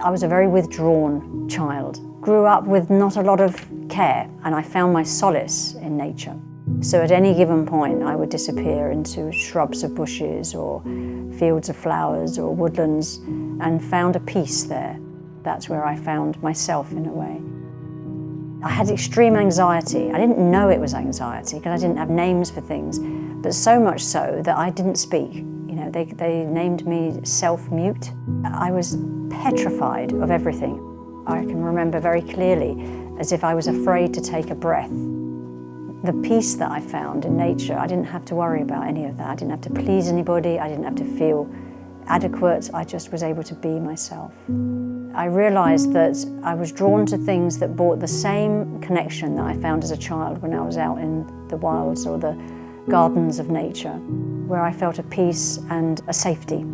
I was a very withdrawn child. Grew up with not a lot of care, and I found my solace in nature. So at any given point, I would disappear into shrubs of bushes or fields of flowers or woodlands and found a peace there. That's where I found myself in a way. I had extreme anxiety. I didn't know it was anxiety because I didn't have names for things, but so much so that I didn't speak. You know, they named me self-mute. I was petrified of everything. I can remember very clearly as if I was afraid to take a breath. The peace that I found in nature, I didn't have to worry about any of that. I didn't have to please anybody. I didn't have to feel adequate. I just was able to be myself. I realized that I was drawn to things that brought the same connection that I found as a child when I was out in the wilds or the gardens of nature, where I felt a peace and a safety.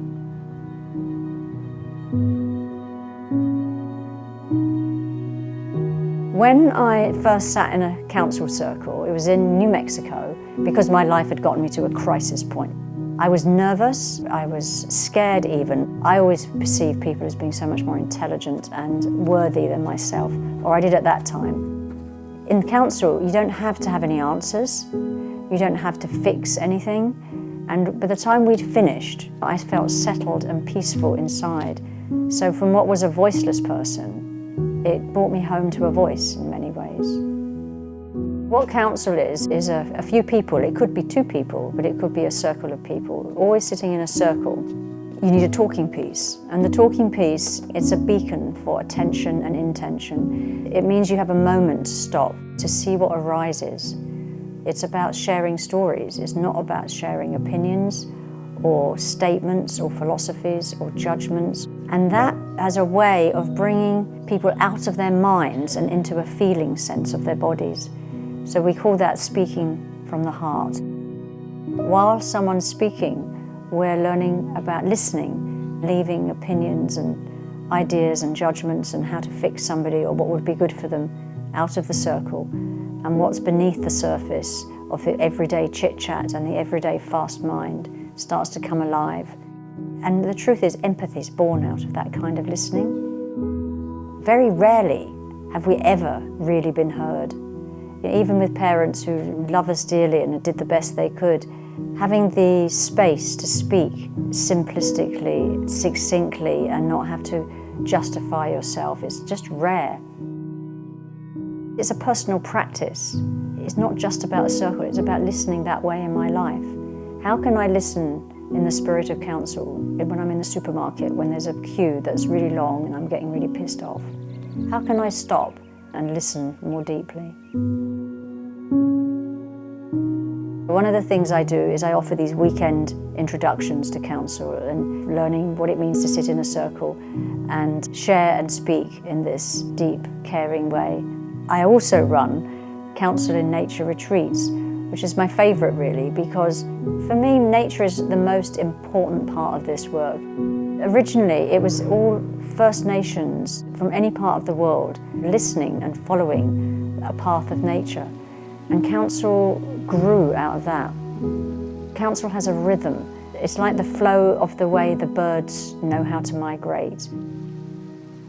When I first sat in a council circle, it was in New Mexico, because my life had gotten me to a crisis point. I was nervous, I was scared even. I always perceived people as being so much more intelligent and worthy than myself, or I did at that time. In council, you don't have to have any answers, you don't have to fix anything, and by the time we'd finished, I felt settled and peaceful inside. So from what was a voiceless person, it brought me home to a voice in many ways. What council is a few people. It could be two people, but it could be a circle of people, always sitting in a circle. You need a talking piece, and the talking piece, it's a beacon for attention and intention. It means you have a moment to stop, to see what arises. It's about sharing stories. It's not about sharing opinions or statements or philosophies or judgments. And that has a way of bringing people out of their minds and into a feeling sense of their bodies. So we call that speaking from the heart. While someone's speaking, we're learning about listening, leaving opinions and ideas and judgments and how to fix somebody or what would be good for them out of the circle, and what's beneath the surface of the everyday chit-chat and the everyday fast mind starts to come alive. And the truth is, empathy is born out of that kind of listening. Very rarely have we ever really been heard. Even with parents who love us dearly and did the best they could, having the space to speak simplistically, succinctly, and not have to justify yourself is just rare. It's a personal practice. It's not just about a circle, it's about listening that way in my life. How can I listen in the spirit of counsel when I'm in the supermarket, when there's a queue that's really long and I'm getting really pissed off? How can I stop and listen more deeply? One of the things I do is I offer these weekend introductions to counsel and learning what it means to sit in a circle and share and speak in this deep, caring way. I also run counsel in nature retreats, which is my favourite really, because for me nature is the most important part of this work. Originally it was all First Nations from any part of the world listening and following a path of nature, and counsel grew out of that. Counsel has a rhythm. It's like the flow of the way the birds know how to migrate.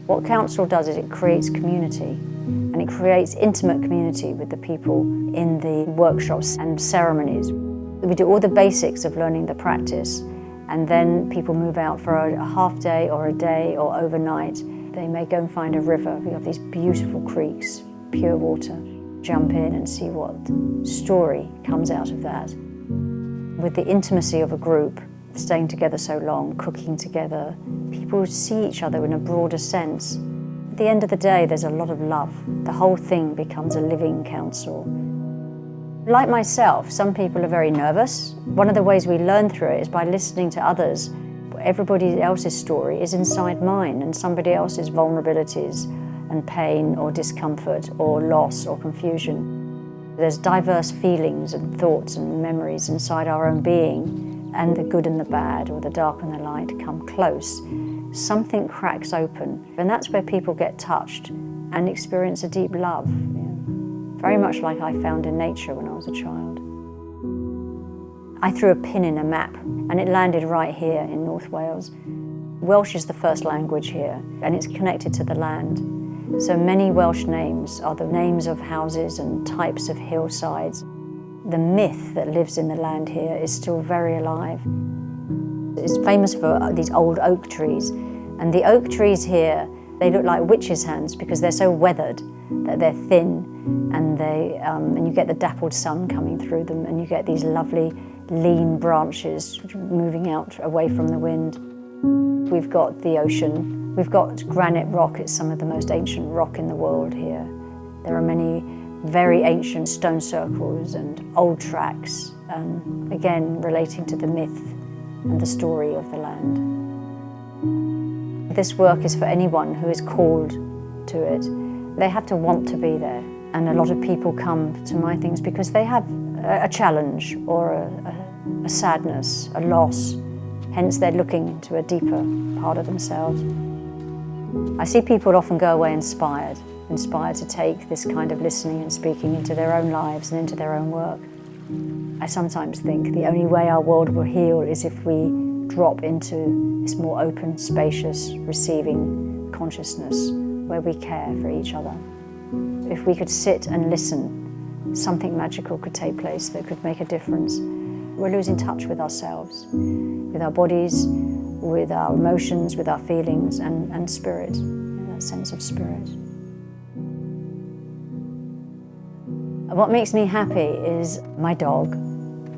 What counsel does is it creates community, and it creates intimate community with the people in the workshops and ceremonies. We do all the basics of learning the practice, and then people move out for a half day or a day or overnight. They may go and find a river. We have these beautiful creeks, pure water. Jump in and see what story comes out of that. With the intimacy of a group, staying together so long, cooking together, people see each other in a broader sense. At the end of the day, there's a lot of love. The whole thing becomes a living counsel. Like myself, some people are very nervous. One of the ways we learn through it is by listening to others. Everybody else's story is inside mine, and somebody else's vulnerabilities and pain or discomfort or loss or confusion. There's diverse feelings and thoughts and memories inside our own being, and the good and the bad, or the dark and the light, come close. Something cracks open, and that's where people get touched and experience a deep love. Very much like I found in nature when I was a child. I threw a pin in a map and it landed right here in North Wales. Welsh is the first language here and it's connected to the land. So many Welsh names are the names of houses and types of hillsides. The myth that lives in the land here is still very alive. It's famous for these old oak trees, and the oak trees here, they look like witches' hands because they're so weathered that they're thin, and you get the dappled sun coming through them, and you get these lovely lean branches moving out away from the wind. We've got the ocean, we've got granite rock. It's some of the most ancient rock in the world here. There are many very ancient stone circles and old tracks, again relating to the myth and the story of the land. This work is for anyone who is called to it. They have to want to be there, and a lot of people come to my things because they have a challenge or a sadness, a loss, hence they're looking into a deeper part of themselves. I see people often go away inspired to take this kind of listening and speaking into their own lives and into their own work. I sometimes think the only way our world will heal is if we drop into this more open, spacious, receiving consciousness where we care for each other. If we could sit and listen, something magical could take place that could make a difference. We're losing touch with ourselves, with our bodies, with our emotions, with our feelings, and spirit, that sense of spirit. What makes me happy is my dog,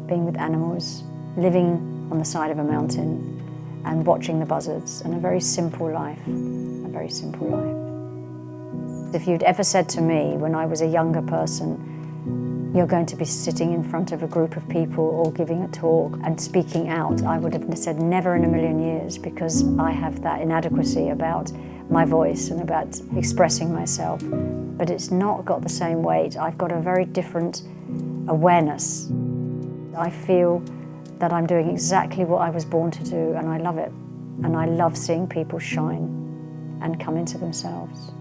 being with animals, living on the side of a mountain and watching the buzzards, and a very simple life, a very simple life. If you'd ever said to me when I was a younger person, you're going to be sitting in front of a group of people or giving a talk and speaking out, I would have said never in a million years, because I have that inadequacy about my voice and about expressing myself. But it's not got the same weight. I've got a very different awareness. I feel that I'm doing exactly what I was born to do, and I love it. And I love seeing people shine and come into themselves.